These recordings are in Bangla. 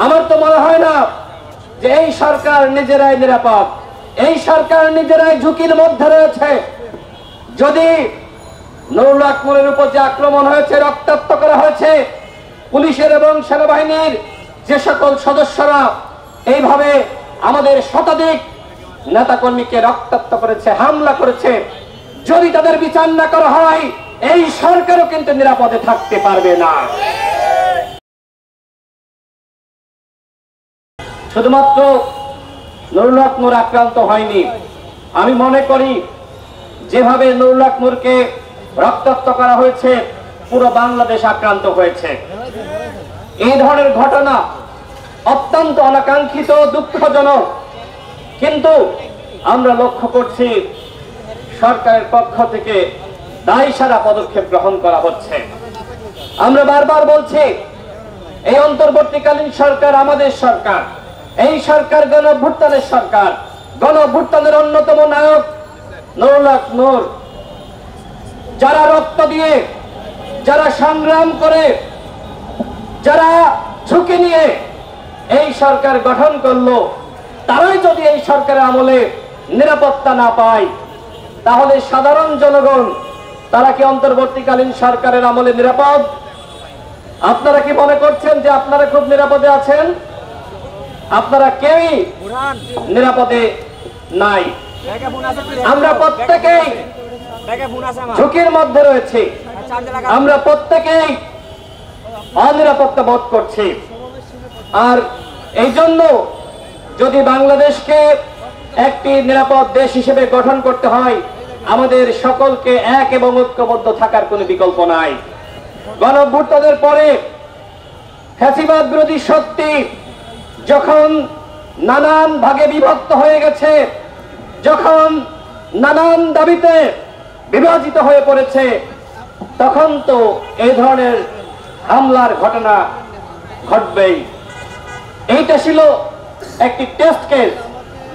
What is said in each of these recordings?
আমার তো মনে হয় না যে এই সরকার নিজেরাই নিরাপদ। এই সরকার নিজেরাই ঝুঁকির মধ্যে রয়েছে। যদি নুরুল আকমলের উপর যে আক্রমণ হয়েছে, রক্তাক্ত করা হয়েছে, পুলিশের এবং সেনাবাহিনীর যে সকল সদস্যরা এইভাবে আমাদের শতাধিক নেতাকর্মীকে রক্তাক্ত করেছে, হামলা করেছে, যদি তাদের বিচার না করা হয় এই সরকারও কিন্তু নিরাপদে থাকতে পারবে না। শুধুমাত্র নুরুল আকমর আক্রান্ত হয়নি, আমি মনে করি যেভাবে নুরুল আকমরকে রক্তাক্ত করা হয়েছে পুরো বাংলাদেশ আক্রান্ত হয়েছে। এই ধরনের ঘটনা অত্যন্ত অনাকাঙ্ক্ষিত, দুঃখজনক, কিন্তু আমরা লক্ষ্য করছি সরকারের পক্ষ থেকে দায়সারা পদক্ষেপ গ্রহণ করা হচ্ছে। আমরা বারবার বলছি এই অন্তর্বর্তীকালীন সরকার আমাদের সরকার, এই সরকার গণঅভ্যুত্থানের সরকার। গণঅভ্যুত্থানের অন্যতম নায়ক নুরুল আকমর, যারা রক্ত দিয়ে, যারা সংগ্রাম করে, যারা ঝুঁকি নিয়ে এই সরকার গঠন করলো, তারাই যদি এই সরকারের আমলে নিরাপত্তা না পায় তাহলে সাধারণ জনগণ তারা কি অন্তর্বর্তীকালীন সরকারের আমলে নিরাপদ? আপনারা কি মনে করছেন যে আপনারা খুব নিরাপদে আছেন? আপনারা কেউই নিরাপদে নাই। আমরা প্রত্যেকেই ঝুঁকির মধ্যে রয়েছি, আমরা প্রত্যেকেই অনিরাপত্তা বোধ করছি। আর এই জন্য যদি বাংলাদেশকে একটি নিরাপদ দেশ হিসেবে গঠন করতে হয় আমাদের সকলকে এক এবং ঐক্যবদ্ধ থাকার কোনো বিকল্প নাই। গণঅভ্যুত্থানের পরে ফ্যাসিবাদ বিরোধী শক্তি যখন নানান ভাগে বিভক্ত হয়ে গেছে, যখন নানান দাবিতে বিভাজিত হয়ে পড়েছে, তখন তো এই ধরনের হামলার ঘটনা ঘটবেই। এইটা ছিল একটি টেস্ট কেস,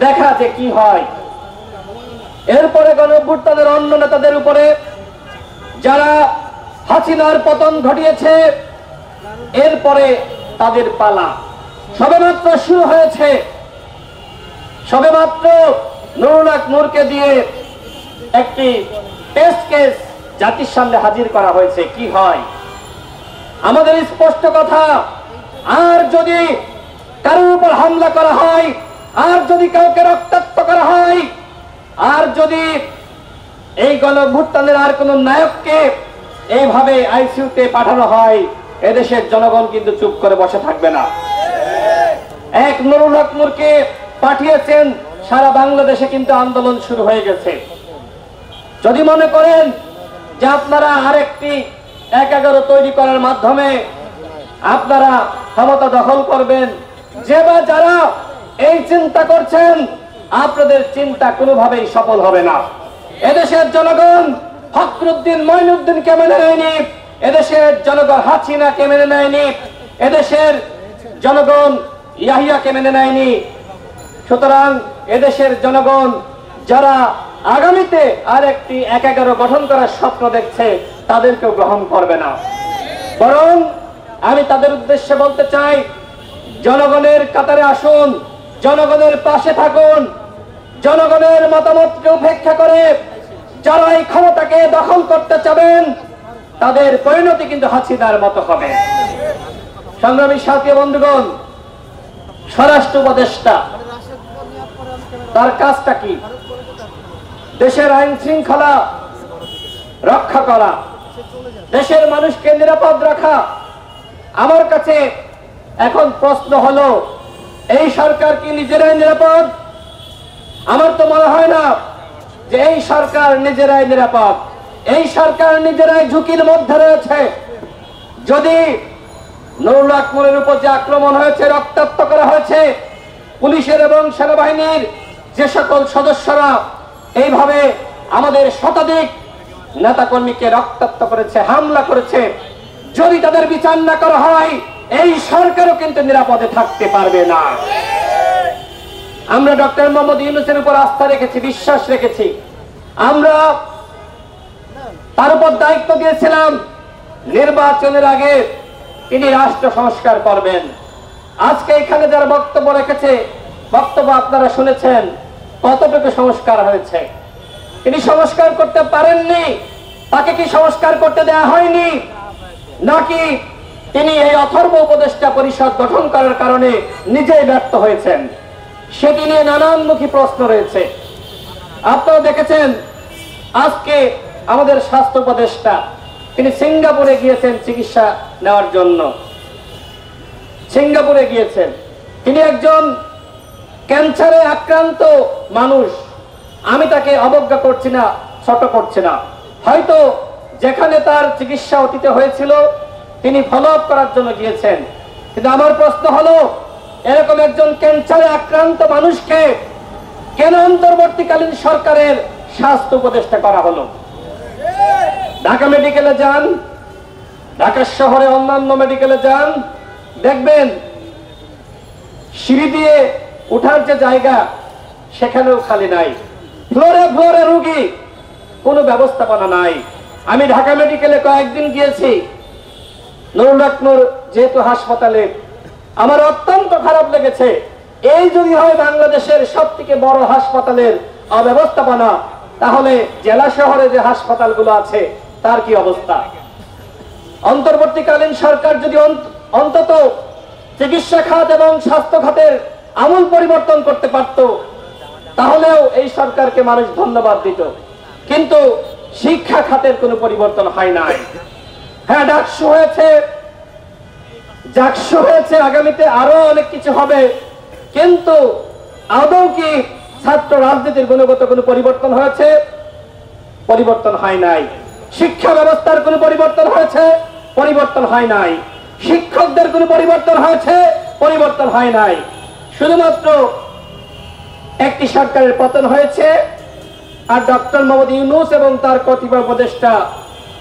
দেখা যে কি হয়। এরপরে গণঅভ্যুত্থানের অন্য নেতাদের উপরে যারা হাসিনার পতন ঘটিয়েছে, এরপরে তাদের পালা সবেমাত্র শুরু হয়েছে। সবেমাত্র নুরুল আকমরকে দিয়ে একটি টেস্ট কেস জাতির সামনে হাজির করা হয়েছে, কি হয়। আমাদের স্পষ্ট কথা, আর যদি কারোর উপর হামলা করা হয়, আর যদি কাউকে রক্তাক্ত করা হয়, আর যদি এই গণঅভ্যুত্থানের আর কোন নায়ককে এইভাবে আইসিইউতে পাঠানো হয়, এদেশের জনগণ কিন্তু চুপ করে বসে থাকবে না। এক নুরুল আকমরকে পাঠিয়েছেন, সারা বাংলাদেশে কিন্তু আন্দোলন শুরু হয়ে গেছে। যদি মনে করেন যে আপনারা আরেকটি ১১ তৈরি করার মাধ্যমে আপনারা ক্ষমতা দখল করবেন, যে বা যারা এই চিন্তা করছেন, আপনাদের চিন্তা কোনোভাবেই সফল হবে না। এদেশের জনগণ ফখরুদ্দিন মঈনুদ্দিনকে মেনে নেয়নি, এদেশের জনগণ হাসিনাকে মেনে নেয়নি, এদেশের জনগণ ইয়াহিয়াকে মেনে নেয়নি। সুতরাং এদেশের জনগণ যারা আগামীতে আরেকটি ১১ গঠন করার স্বপ্ন দেখছে তাদেরকেও গ্রহণ করবে না। বরং আমি তাদের উদ্দেশ্যে বলতে চাই, জনগণের কাতারে আসুন, জনগণের পাশে থাকুন, জনগণের মতামতকে উপেক্ষা করে যারা এই ক্ষমতাকে দখল করতে চাবেন তাদের পরিণতি কিন্তু হাসিনার মতো হবে। সংগ্রামী সাথী বন্ধুগণ, স্বরাষ্ট্র উপদেষ্টা তার কাজটা কি? দেশের আইন শৃঙ্খলা রক্ষা করা, দেশের মানুষকে নিরাপদ রাখা। আমার কাছে এখন প্রশ্ন হলো, এই সরকার কি নিজেরাই নিরাপদ? আমার তো মনে হয় না যে এই সরকার নিজেরাই নিরাপদ। এই সরকার নিজেরাই ঝুঁকির মধ্যে রয়েছে। যদি নুরুল আকমলের উপর যে আক্রমণ হয়েছে, রক্তাক্ত করা হয়েছে, পুলিশের এবং সেনাবাহিনীর যে সকল সদস্যরা এইভাবে আমাদের শতাধিক নেতাকর্মীকে রক্তাক্ত করেছে, হামলা করেছে, যদি তাদের বিচার না করা হয় এই সরকারও কিন্তু নিরাপদে থাকতে পারবে না। আমরা ডক্টর মোহাম্মদ ইউনূসের উপর আস্থা রেখেছি, বিশ্বাস রেখেছি। আমরা তার উপর দায়িত্ব দিয়েছিলাম নির্বাচনের আগে তিনি রাষ্ট্র সংস্কার করবেন। আজকে এখানে যারা বক্তব্য রেখেছে, বক্তব্য আপনারা শুনেছেন, কতটুকু সংস্কার হয়েছে? তিনি সংস্কার করতে পারেননি, তাকে কি সংস্কার করতে দেয়া হয়নি, নাকি তিনি এই অথর্ব উপদেষ্টা পরিষদ গঠন করার কারণে নিজেই ব্যর্থ হয়েছেন? সেটি নিয়ে নানানমুখী প্রশ্ন রয়েছে। আপনারা দেখেছেন আজকে আমাদের স্বাস্থ্য উপদেষ্টা তিনি সিঙ্গাপুরে গিয়েছেন চিকিৎসা নেওয়ার জন্য। সিঙ্গাপুরে গিয়েছেন, তিনি একজন ক্যান্সারে আক্রান্ত মানুষ। আমি তাকে অবজ্ঞা করছি না, ছোট করছি না। হয়তো যেখানে তার চিকিৎসা অতীতে হয়েছিল তিনি ফলো আপ করার জন্য গিয়েছেন, কিন্তু আমার প্রশ্ন হলো, এরকম একজন ক্যান্সারে আক্রান্ত মানুষকে কেন অন্তর্বর্তীকালীন সরকারের স্বাস্থ্য উপদেষ্টা করা হলো? ঢাকা মেডিকেলে যান, ঢাকা শহরে অন্যান্য মেডিকেলে যান, দেখবেন সিঁড়ি দিয়ে উঠার যে জায়গা সেখানেও খালি নাই, ফ্লোরে ফ্লোরে রোগী, কোনো ব্যবস্থাপনা নাই। আমি ঢাকা মেডিকেলে কয়েকদিন গিয়েছি, নুরুল হক নূর যেহেতু হাসপাতালে, আমার অত্যন্ত খারাপ লেগেছে। এই যদি হয় বাংলাদেশের সব থেকে বড় হাসপাতালের অব্যবস্থাপনা, তাহলে জেলা শহরে যে হাসপাতালগুলো আছে তার কি অবস্থা? অন্তর্বর্তীকালীন সরকার যদি অন্তত চিকিৎসা খাত এবং স্বাস্থ্য খাতের আমূল পরিবর্তন করতে পারত, তাহলেও এই সরকারকে মানুষ ধন্যবাদ দিত। কিন্তু শিক্ষা খাতের কোনো পরিবর্তন হয় নাই। হ্যাঁ, ডাকসু হয়েছে, জাকসু হয়েছে, আগামীতে আরো অনেক কিছু হবে, কিন্তু আদৌ কি ছাত্র রাজনীতির গুণগত কোনো পরিবর্তন হয়েছে? পরিবর্তন হয় নাই। শিক্ষা ব্যবস্থার কোনো পরিবর্তন হয়েছে? পরিবর্তন হয় নাই। শিক্ষকদের কোনো পরিবর্তন হয়েছে? পরিবর্তন হয় নাই। শুধুমাত্র একটি সরকারের পতন হয়েছে, আর ডক্টর মোহাম্মদ ইউনূস এবং তার কতিপয় উপদেষ্টা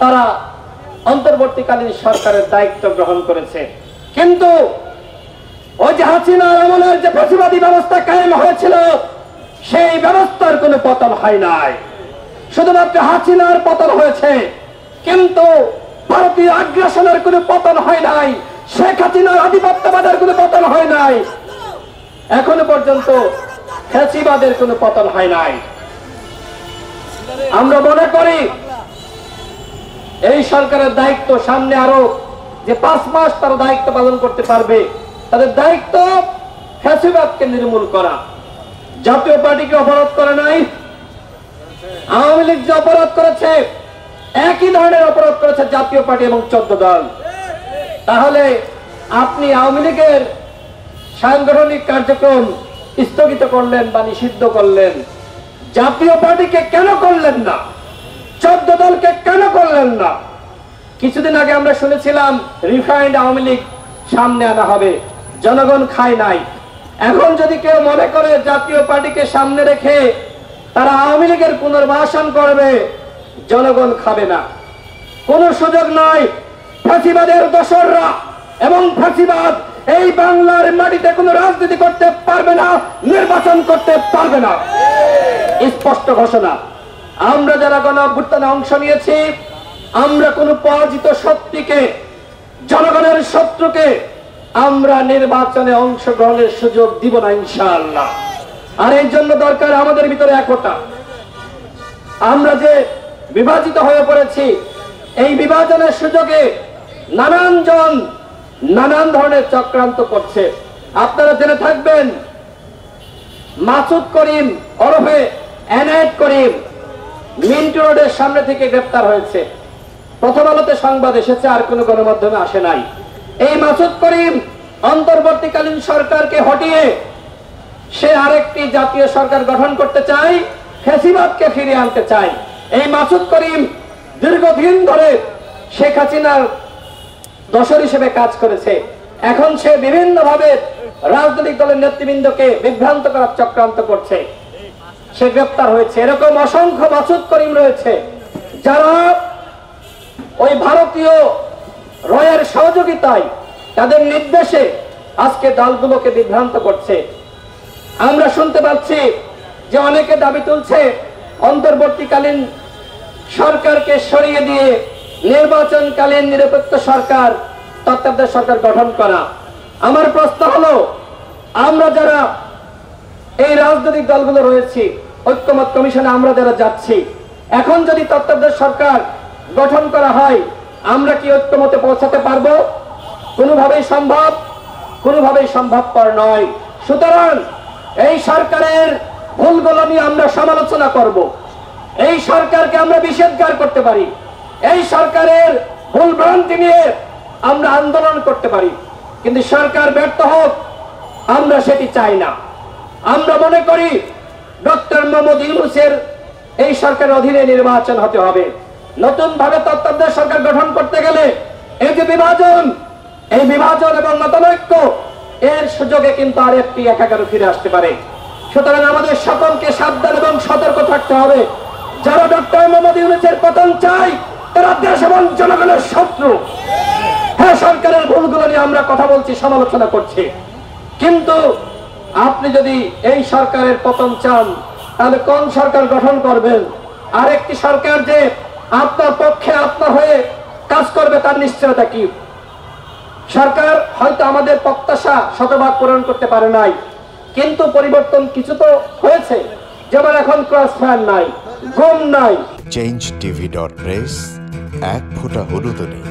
তারা অন্তর্বর্তীকালীন সরকারের দায়িত্ব গ্রহণ করেছে। কিন্তু ওই যে হাসিনার আমলের যে ফ্যাসিবাদী ব্যবস্থা কায়েম হয়েছিল, সেই ব্যবস্থার কোনো পতন হয় নাই। শুধুমাত্র হাসিনার পতন হয়েছে, কিন্তু ভারতীয় আগ্রাসনের কোনো পতন হয় নাই, শেখ হাসিনার আধিপত্যবাদের কোনো পতন হয় নাই, এখনো পর্যন্ত ফ্যাসিবাদের কোনো পতন হয় নাই। আমরা মনে করি এই সরকারের দায়িত্ব সামনে আরো যে 5 মাস তারা দায়িত্ব পালন করতে পারবে, তাদের দায়িত্ব ফ্যাসিবাদকে নির্মূল করা। জাতীয় পার্টিকে অপরাধ করে নাই, আওয়ামী লীগ যে অপরাধ করেছে একই ধরনের অপরাধ করেছে জাতীয় পার্টি এবং 14 দল। তাহলে আপনি আওয়ামী লীগের সাংগঠনিক কার্যক্রম স্থগিত করলেন বা নিষিদ্ধ করলেন, জাতীয় পার্টিকে কেন করলেন না? 14 দলকে কেন করলেন না? কিছুদিন আগে আমরা শুনেছিলাম রিফাইন্ড আওয়ামী লীগ সামনে আনা হবে, জনগণ খায় নাই। এখন যদি কেউ মনে করে জাতীয় পার্টিকে সামনে রেখে তারা আওয়ামী লীগের পুনর্বাসন করবে, জনগণ খাবে না, কোনো সুযোগ নাই। ফ্যাসিবাদের দোসররা এবং ফ্যাসিবাদ এই বাংলার মাটিতে কোনো রাজনীতি করতে পারবে না, নির্বাচন করতে পারবে না, স্পষ্ট ঘোষণা। আমরা যারা গণঅভ্যুত্থানে অংশ নিয়েছি, আমরা কোন পরাজিত শক্তিকে, জনগণের শত্রুকে আমরা নির্বাচনে অংশগ্রহণের সুযোগ দিব না ইনশাআল্লাহ। আর এই জন্য দরকার আমাদের ভিতরে একতা। আমরা যে বিভাজিত হয়ে পড়েছি, এই বিভাজনের সুযোগে নানান জন নানান ধরনের চক্রান্ত করছে। আপনারা জেনে থাকবেন মাসুদ করিম ওরফে এনায়েত করিম মিন্টু রোডের সামনে থেকে গ্রেফতার হয়েছে। প্রথম আলোতে সংবাদ এসেছে, আর কোনো গণমাধ্যমে আসে নাই। এই মাসুদ করিম অন্তর্বর্তীকালীন সরকারকে হটিয়ে সে আরেকটি জাতীয় সরকার গঠন করতে চায়, ফ্যাসিবাদকে ফিরিয়ে আনতে চায়। এই মাসুদ করিম দীর্ঘদিন ধরে শেখ হাসিনার দোসর হিসেবে কাজ করেছে। এখন সে বিভিন্ন ভাবে রাজনৈতিক দলের নেতৃবৃন্দকে বিভ্রান্ত করার চক্রান্ত করছে, সে গ্রেফতার হয়েছে। এরকম অসংখ্য মাসুদ করিম রয়েছে যারা ওই ভারতীয় রয়ের সহযোগিতায়, তাদের নির্দেশে আজকে দলগুলোকে বিভ্রান্ত করছে। আমরা শুনতে পাচ্ছি যে অনেকে দাবি তুলছে অন্তর্বর্তীকালীন সরকারকে সরিয়ে দিয়ে নির্বাচনকালীন নিরপেক্ষ সরকার, তত্ত্বাবধায়ক সরকার গঠন করা। আমার প্রশ্ন হলো, আমরা যারা এই রাজনৈতিক দলগুলো রয়েছি, ঐক্যমত কমিশনে আমরা যারা যাচ্ছি, এখন যদি তত্ত্বাবধায়ক সরকার গঠন করা হয়, আমরা কি ঐক্যমতে পৌঁছাতে পারবো? কোনোভাবেই সম্ভব, কোনোভাবেই সম্ভবপর নয়। সুতরাং এই সরকারের ভুলগুলো নিয়ে আমরা সমালোচনা করব, এই সরকারকে আমরা নিষেধগার করতে পারি, এই সরকারের ভুল ভ্রান্তি নিয়ে আমরা আন্দোলন করতে পারি, কিন্তু সরকার ব্যর্থ হোক আমরা সেটি চাই না। আমরা মনে করি ডক্টর মোহাম্মদ ইউনূসের এই সরকারের অধীনে নির্বাচন হতে হবে। নতুন ভাবে তত্ত্বাবধায়ক সরকার গঠন করতে গেলে এই যে বিভাজন, এই বিভাজন এবং মতানৈক্য এর সুযোগে কিন্তু আর একটি একাকার ফিরে আসতে পারে। সুতরাং আমাদের সকলকে সাবধান এবং সতর্ক থাকতে হবে। যারা ডক্টর মোহাম্মদ ইউনূসের পতন চায় তারা দেশ এবং জনগণের শত্রু। হ্যাঁ, সরকারের ভুলগুলো নিয়ে আমরা কথা বলছি, সমালোচনা করছি, কিন্তু আপনি যদি এই সরকারের পতন চান তাহলে কোন সরকার গঠন করবেন? আরেকটি সরকার যে আপনার পক্ষে আপনার হয়ে কাজ করবে তার নিশ্চয়তা কি? সরকার হয়তো আমাদের প্রত্যাশা শতভাগ পূরণ করতে পারে নাই, কিন্তু পরিবর্তন কিছু তো হয়েছে। যেমন এখন ক্রস ফায়ার নাই, গুম নাই। change tv.press এক ফোঁটা হলুদ নেই।